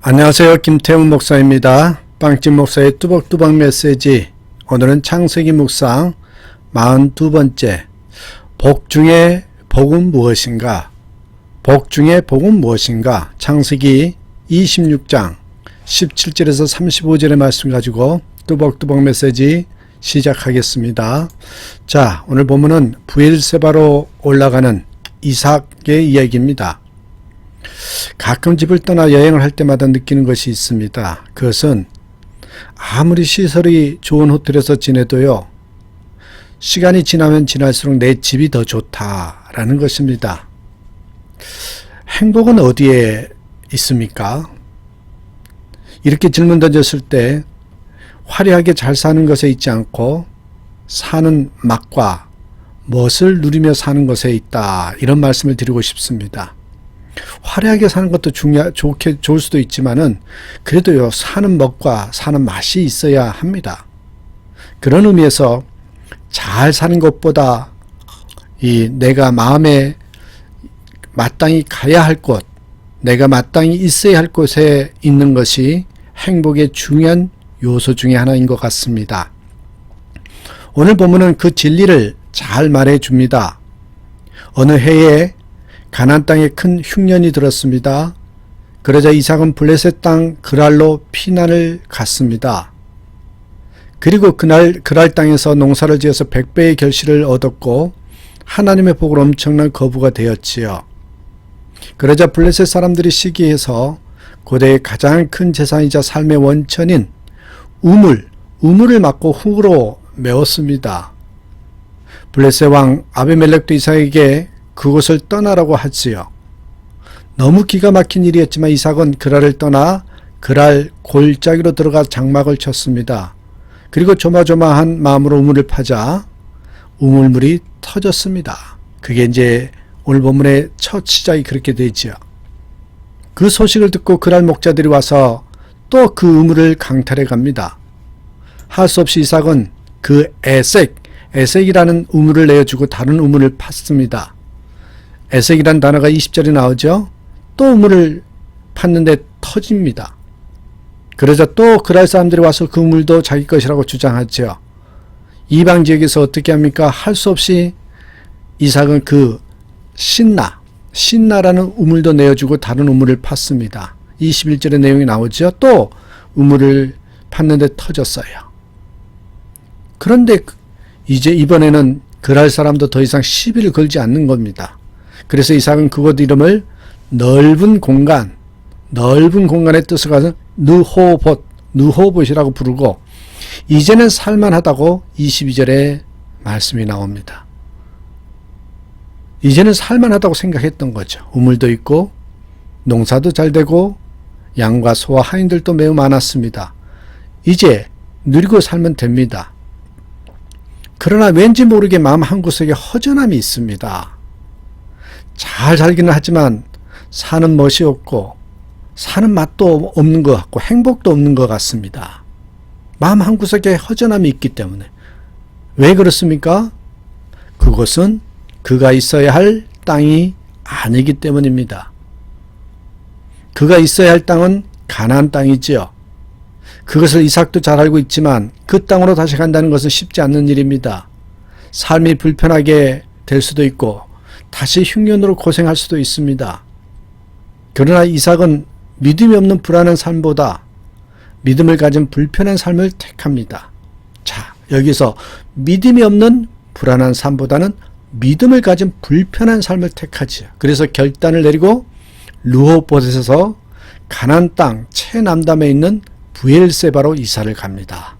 안녕하세요. 김태훈 목사입니다. 빵집 목사의 뚜벅뚜벅 메시지. 오늘은 창세기 묵상 42번째. 복 중에 복은 무엇인가? 복 중에 복은 무엇인가? 창세기 26장 17절에서 35절의 말씀 가지고 뚜벅뚜벅 메시지 시작하겠습니다. 자, 오늘 본문은 브엘세바로 올라가는 이삭의 이야기입니다. 가끔 집을 떠나 여행을 할 때마다 느끼는 것이 있습니다. 그것은 아무리 시설이 좋은 호텔에서 지내도요, 시간이 지나면 지날수록 내 집이 더 좋다라는 것입니다. 행복은 어디에 있습니까? 이렇게 질문 던졌을 때 화려하게 잘 사는 것에 있지 않고 사는 맛과 멋을 누리며 사는 것에 있다, 이런 말씀을 드리고 싶습니다. 화려하게 사는 것도 좋을 수도 있지만은 그래도요, 사는 멋과 사는 맛이 있어야 합니다. 그런 의미에서 잘 사는 것보다 내가 마음에 마땅히 가야 할 곳, 내가 마땅히 있어야 할 곳에 있는 것이 행복의 중요한 요소 중에 하나인 것 같습니다. 오늘 본문은 그 진리를 잘 말해 줍니다. 어느 해에 가나안 땅에 큰 흉년이 들었습니다. 그러자 이삭은 블레셋 땅 그랄로 피난을 갔습니다. 그리고 그랄 땅에서 농사를 지어서 100배의 결실을 얻었고 하나님의 복으로 엄청난 거부가 되었지요. 그러자 블레셋 사람들이 시기해서 고대의 가장 큰 재산이자 삶의 원천인 우물을 막고 흙으로 메웠습니다. 블레셋 왕 아비멜렉도 이삭에게 그곳을 떠나라고 하지요. 너무 기가 막힌 일이었지만 이삭은 그랄을 떠나 그랄 골짜기로 들어가 장막을 쳤습니다. 그리고 조마조마한 마음으로 우물을 파자 우물물이 터졌습니다. 그게 이제 오늘 본문의 첫 시작이 그렇게 되지요. 그 소식을 듣고 그랄 목자들이 와서 또 그 우물을 강탈해 갑니다. 할 수 없이 이삭은 그 에색이라는 우물을 내어주고 다른 우물을 팠습니다. 에색이란 단어가 20절에 나오죠. 또 우물을 팠는데 터집니다. 그러자 또 그랄 사람들이 와서 그 우물도 자기 것이라고 주장하죠. 이방 지역에서 어떻게 합니까? 할 수 없이 이삭은 그 신나라는 우물도 내어주고 다른 우물을 팠습니다. 21절의 내용이 나오죠. 또 우물을 팠는데 터졌어요. 그런데 이제 이번에는 그랄 사람도 더 이상 시비를 걸지 않는 겁니다. 그래서 이삭은 그곳 이름을 넓은 공간의 뜻을 가서 느호봇이라고 부르고 이제는 살만하다고 22절에 말씀이 나옵니다. 이제는 살만하다고 생각했던 거죠. 우물도 있고 농사도 잘 되고 양과 소와 하인들도 매우 많았습니다. 이제 누리고 살면 됩니다. 그러나 왠지 모르게 마음 한구석에 허전함이 있습니다. 잘 살기는 하지만 사는 멋이 없고 사는 맛도 없는 것 같고 행복도 없는 것 같습니다. 마음 한구석에 허전함이 있기 때문에. 왜 그렇습니까? 그것은 그가 있어야 할 땅이 아니기 때문입니다. 그가 있어야 할 땅은 가나안 땅이지요. 그것을 이삭도 잘 알고 있지만 그 땅으로 다시 간다는 것은 쉽지 않는 일입니다. 삶이 불편하게 될 수도 있고 다시 흉년으로 고생할 수도 있습니다. 그러나 이삭은 믿음이 없는 불안한 삶보다 믿음을 가진 불편한 삶을 택합니다. 자, 여기서 믿음이 없는 불안한 삶보다는 믿음을 가진 불편한 삶을 택하지요. 그래서 결단을 내리고 르호봇에서 가나안 땅 최남단에 있는 브엘세바로 이사를 갑니다.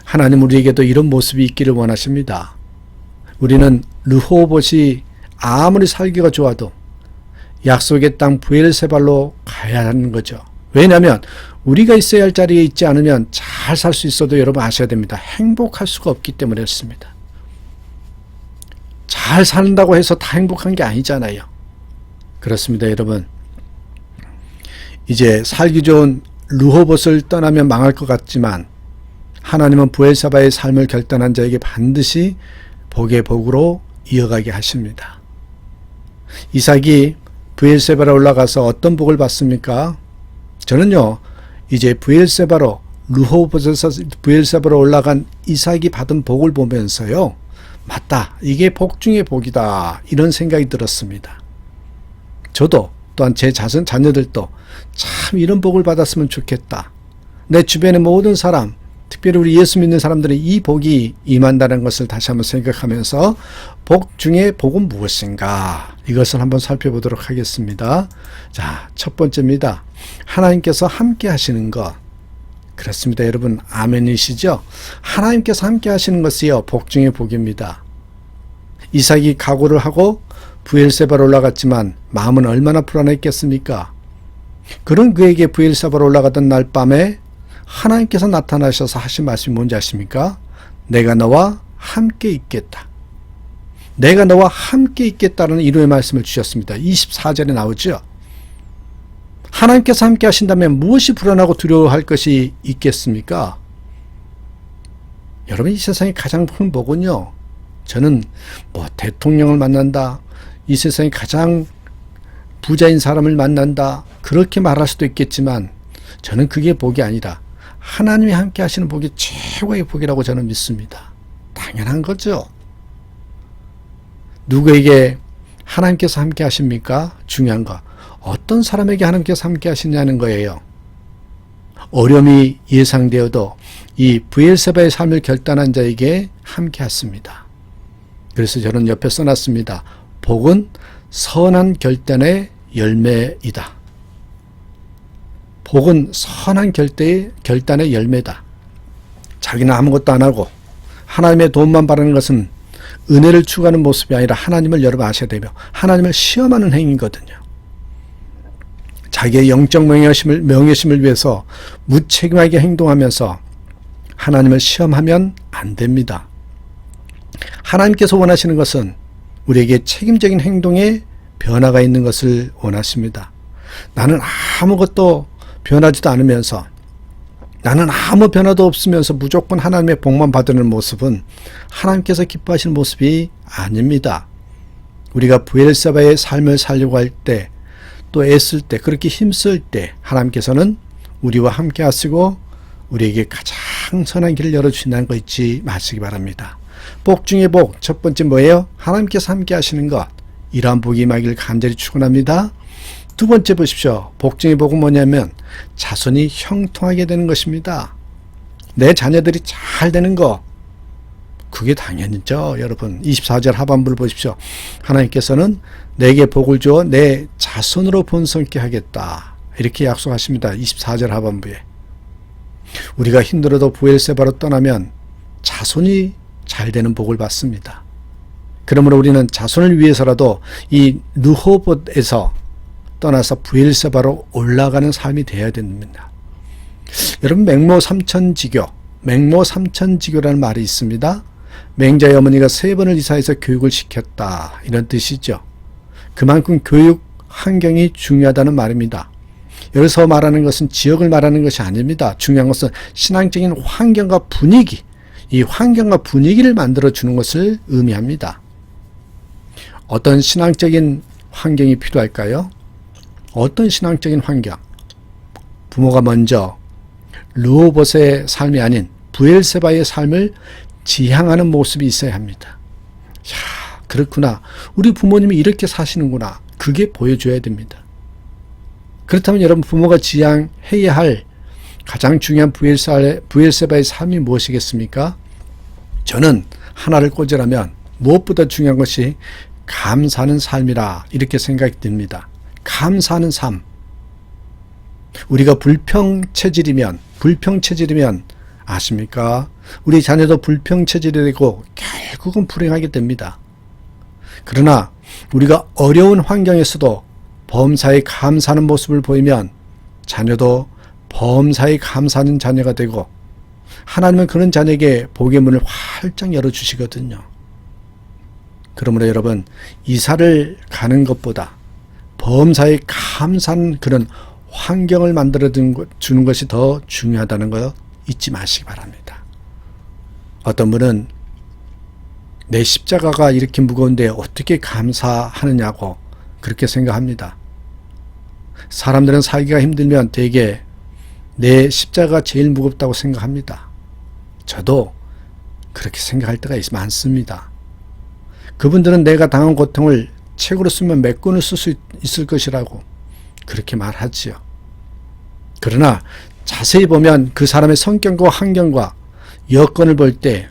하나님 우리에게도 이런 모습이 있기를 원하십니다. 우리는 르호봇이 아무리 살기가 좋아도 약속의 땅 브엘세바로 가야 하는 거죠. 왜냐하면 우리가 있어야 할 자리에 있지 않으면 잘 살 수 있어도 여러분 아셔야 됩니다. 행복할 수가 없기 때문에 그렇습니다. 잘 산다고 해서 다 행복한 게 아니잖아요. 그렇습니다, 여러분. 이제 살기 좋은 르호봇을 떠나면 망할 것 같지만 하나님은 브엘세바의 삶을 결단한 자에게 반드시 복의 복으로 이어가게 하십니다. 이삭이 브엘세바에 올라가서 어떤 복을 받습니까? 저는요, 이제 르호봇에서 브엘세바로 올라간 이삭이 받은 복을 보면서요, 맞다, 이게 복 중의 복이다, 이런 생각이 들었습니다. 저도 또한 제 자녀들도 참 이런 복을 받았으면 좋겠다. 내 주변의 모든 사람, 특별히 우리 예수 믿는 사람들은 이 복이 임한다는 것을 다시 한번 생각하면서 복 중에 복은 무엇인가, 이것을 한번 살펴보도록 하겠습니다. 자, 첫 번째입니다. 하나님께서 함께 하시는 것. 그렇습니다. 여러분, 아멘이시죠? 하나님께서 함께 하시는 것이요, 복 중의 복입니다. 이삭이 각오를 하고 브엘세바로 올라갔지만 마음은 얼마나 불안했겠습니까? 그런 그에게 브엘세바로 올라가던 날 밤에 하나님께서 나타나셔서 하신 말씀이 뭔지 아십니까? 내가 너와 함께 있겠다. 내가 너와 함께 있겠다는 이루의 말씀을 주셨습니다. 24절에 나오죠. 하나님께서 함께 하신다면 무엇이 불안하고 두려워할 것이 있겠습니까? 여러분, 이 세상에 가장 큰 복은요, 저는 대통령을 만난다, 이 세상에 가장 부자인 사람을 만난다, 그렇게 말할 수도 있겠지만 저는 그게 복이 아니라 하나님이 함께 하시는 복이 최고의 복이라고 저는 믿습니다. 당연한 거죠. 누구에게 하나님께서 함께 하십니까? 중요한 거. 어떤 사람에게 하나님께서 함께 하시냐는 거예요. 어려움이 예상되어도 이 브엘세바의 삶을 결단한 자에게 함께 하십니다. 그래서 저는 옆에 써놨습니다. 복은 선한 결단의 열매이다. 복은 선한 결단의 열매다. 자기는 아무것도 안 하고 하나님의 도움만 바라는 것은 은혜를 추구하는 모습이 아니라 하나님을 여러분 아셔야 되며 하나님을 시험하는 행위거든요. 자기의 영적 명예심을 위해서 무책임하게 행동하면서 하나님을 시험하면 안 됩니다. 하나님께서 원하시는 것은 우리에게 책임적인 행동에 변화가 있는 것을 원하십니다. 나는 아무것도 변하지도 않으면서, 나는 아무 변화도 없으면서 무조건 하나님의 복만 받는 모습은 하나님께서 기뻐하시는 모습이 아닙니다. 우리가 브엘세바의 삶을 살려고 할 때, 또 애쓸 때, 그렇게 힘쓸 때 하나님께서는 우리와 함께 하시고 우리에게 가장 선한 길을 열어주신다는 거 잊지 마시기 바랍니다. 복 중의 복, 첫 번째 뭐예요? 하나님께서 함께 하시는 것. 이러한 복이 임하기를 간절히 축원합니다. 두 번째 보십시오. 복 중의 복은 뭐냐면 자손이 형통하게 되는 것입니다. 내 자녀들이 잘 되는 거, 그게 당연히죠. 여러분, 24절 하반부를 보십시오. 하나님께서는 내게 복을 주어 내 자손으로 번성케 하겠다, 이렇게 약속하십니다. 24절 하반부에. 우리가 힘들어도 브엘세바로 떠나면 자손이 잘 되는 복을 받습니다. 그러므로 우리는 자손을 위해서라도 이 르호봇에서 떠나서 브엘세바로 올라가는 삶이 되어야 됩니다. 여러분, 맹모 삼천지교라는 말이 있습니다. 맹자의 어머니가 3번을 이사해서 교육을 시켰다, 이런 뜻이죠. 그만큼 교육 환경이 중요하다는 말입니다. 여기서 말하는 것은 지역을 말하는 것이 아닙니다. 중요한 것은 신앙적인 환경과 분위기, 이 환경과 분위기를 만들어주는 것을 의미합니다. 어떤 신앙적인 환경이 필요할까요? 어떤 신앙적인 환경? 부모가 먼저 르호봇의 삶이 아닌 브엘세바의 삶을 지향하는 모습이 있어야 합니다. 야, 그렇구나. 우리 부모님이 이렇게 사시는구나. 그게 보여줘야 됩니다. 그렇다면 여러분, 부모가 지향해야 할 가장 중요한 브엘세바의 삶이 무엇이겠습니까? 저는 하나를 꽂으라면 무엇보다 중요한 것이 감사하는 삶이라, 이렇게 생각이 듭니다. 감사하는 삶. 우리가 불평체질이면 아십니까? 우리 자녀도 불평체질이 되고 결국은 불행하게 됩니다. 그러나 우리가 어려운 환경에서도 범사에 감사하는 모습을 보이면 자녀도 범사에 감사하는 자녀가 되고, 하나님은 그런 자녀에게 복의 문을 활짝 열어주시거든요. 그러므로 여러분, 이사를 가는 것보다 범사에 감사하는 그런 환경을 만들어 주는 것이 더 중요하다는 거 잊지 마시기 바랍니다. 어떤 분은 내 십자가가 이렇게 무거운데 어떻게 감사하느냐고 그렇게 생각합니다. 사람들은 살기가 힘들면 대개 내 십자가가 제일 무겁다고 생각합니다. 저도 그렇게 생각할 때가 많습니다. 그분들은 내가 당한 고통을 책으로 쓰면 몇 권을 쓸 수 있을 것이라고 그렇게 말하지요. 그러나 자세히 보면 그 사람의 성격과 환경과 여건을 볼 때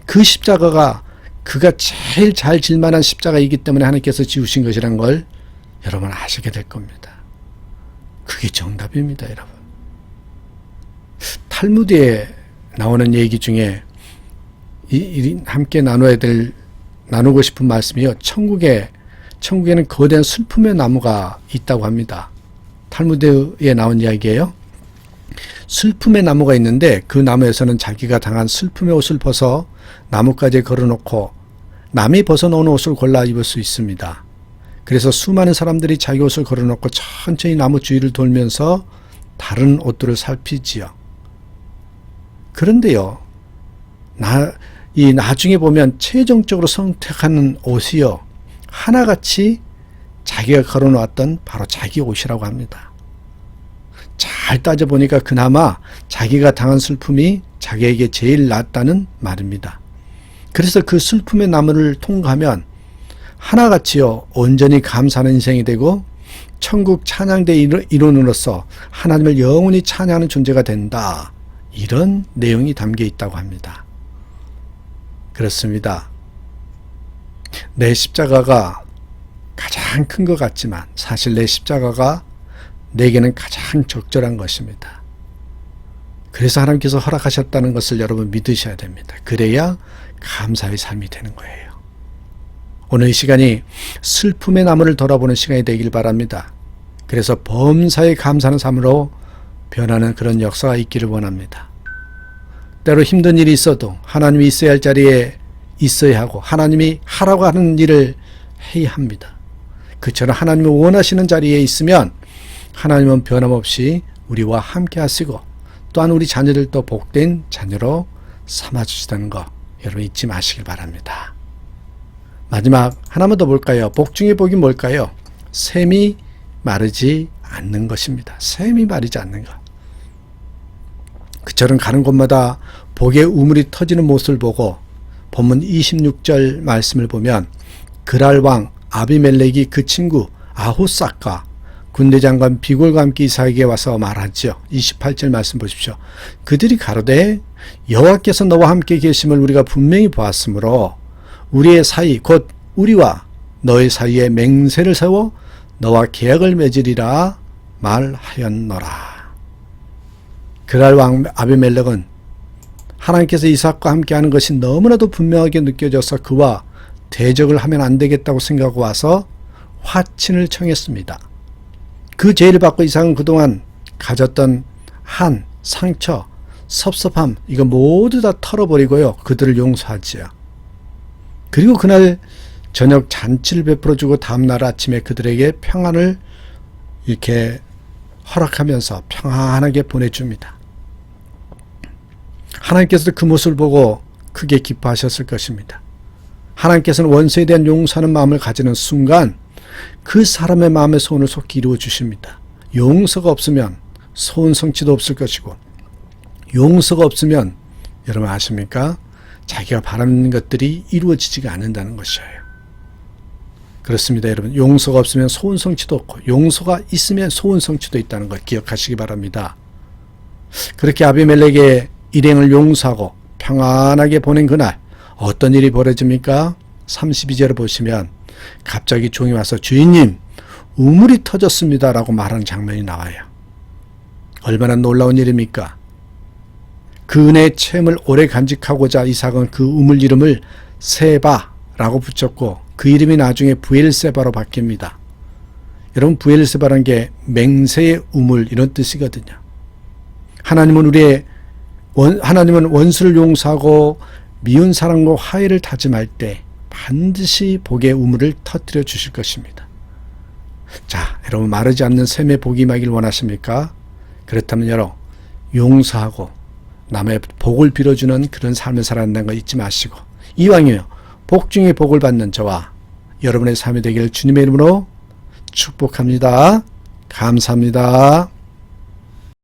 그 십자가가 그가 제일 잘 질 만한 십자가이기 때문에 하나님께서 지으신 것이란 걸 여러분 아시게 될 겁니다. 그게 정답입니다, 여러분. 탈무드에 나오는 얘기 중에 함께 나누고 싶은 말씀이요. 천국에는 거대한 슬픔의 나무가 있다고 합니다. 탈무드에 나온 이야기예요. 슬픔의 나무가 있는데 그 나무에서는 자기가 당한 슬픔의 옷을 벗어 나뭇가지에 걸어놓고 남이 벗어놓은 옷을 골라 입을 수 있습니다. 그래서 수많은 사람들이 자기 옷을 걸어놓고 천천히 나무 주위를 돌면서 다른 옷들을 살피지요. 그런데요, 나중에 보면 최종적으로 선택하는 옷이요, 하나같이 자기가 걸어놓았던 바로 자기 옷이라고 합니다. 잘 따져보니까 그나마 자기가 당한 슬픔이 자기에게 제일 낫다는 말입니다. 그래서 그 슬픔의 나무를 통과하면 하나같이요, 온전히 감사하는 인생이 되고 천국 찬양대 일원으로서 하나님을 영원히 찬양하는 존재가 된다. 이런 내용이 담겨 있다고 합니다. 그렇습니다. 내 십자가가 가장 큰 것 같지만 사실 내 십자가가 내게는 가장 적절한 것입니다. 그래서 하나님께서 허락하셨다는 것을 여러분 믿으셔야 됩니다. 그래야 감사의 삶이 되는 거예요. 오늘 이 시간이 슬픔의 나무를 돌아보는 시간이 되길 바랍니다. 그래서 범사에 감사하는 삶으로 변하는 그런 역사가 있기를 원합니다. 때로 힘든 일이 있어도 하나님이 있어야 할 자리에 있어야 하고 하나님이 하라고 하는 일을 해야 합니다. 그처럼 하나님이 원하시는 자리에 있으면 하나님은 변함없이 우리와 함께 하시고 또한 우리 자녀들도 복된 자녀로 삼아주시다는 거 여러분 잊지 마시길 바랍니다. 마지막 하나만 더 볼까요? 복 중에 복이 뭘까요? 샘이 마르지 않는 것입니다. 샘이 마르지 않는 것. 그처럼 가는 곳마다 복의 우물이 터지는 모습을 보고 본문 26절 말씀을 보면 그랄 왕 아비멜렉이 그 친구 아후삭과 군대장관 비골과 함께 이삭에게 와서 말하죠. 28절 말씀 보십시오. 그들이 가로되 여호와께서 너와 함께 계심을 우리가 분명히 보았으므로 우리의 사이 곧 우리와 너의 사이에 맹세를 세워 너와 계약을 맺으리라 말하였노라. 그랄 왕 아비멜렉은 하나님께서 이삭과 함께하는 것이 너무나도 분명하게 느껴져서 그와 대적을 하면 안 되겠다고 생각하고 와서 화친을 청했습니다. 그 제의를 받고 이삭은 그동안 가졌던 한, 상처, 섭섭함 이거 모두 다 털어버리고요. 그들을 용서하지요. 그리고 그날 저녁 잔치를 베풀어주고 다음날 아침에 그들에게 평안을 이렇게 허락하면서 평안하게 보내줍니다. 하나님께서도 그 모습을 보고 크게 기뻐하셨을 것입니다. 하나님께서는 원수에 대한 용서하는 마음을 가지는 순간 그 사람의 마음의 소원을 속히 이루어 주십니다. 용서가 없으면 소원 성취도 없을 것이고 용서가 없으면 여러분 아십니까? 자기가 바라는 것들이 이루어지지가 않는다는 것이에요. 그렇습니다, 여러분. 용서가 없으면 소원 성취도 없고 용서가 있으면 소원 성취도 있다는 걸 기억하시기 바랍니다. 그렇게 아비멜렉의 일행을 용서하고 평안하게 보낸 그날 어떤 일이 벌어집니까? 32절을 보시면 갑자기 종이 와서 주인님 우물이 터졌습니다 라고 말하는 장면이 나와요. 얼마나 놀라운 일입니까? 그 은혜의 체험을 오래 간직하고자 이삭은 그 우물 이름을 세바라고 붙였고 그 이름이 나중에 부엘세바로 바뀝니다. 여러분 부엘세바라는 게 맹세의 우물 이런 뜻이거든요. 하나님은 원수를 용서하고 미운 사람과 화해를 다짐할 때 반드시 복의 우물을 터뜨려 주실 것입니다. 자, 여러분 마르지 않는 샘의 복이 임하길 원하십니까? 그렇다면 여러분 용서하고 남의 복을 빌어주는 그런 삶을 살아간다는 거 잊지 마시고 이왕이면 복 중에 복을 받는 저와 여러분의 삶이 되기를 주님의 이름으로 축복합니다. 감사합니다.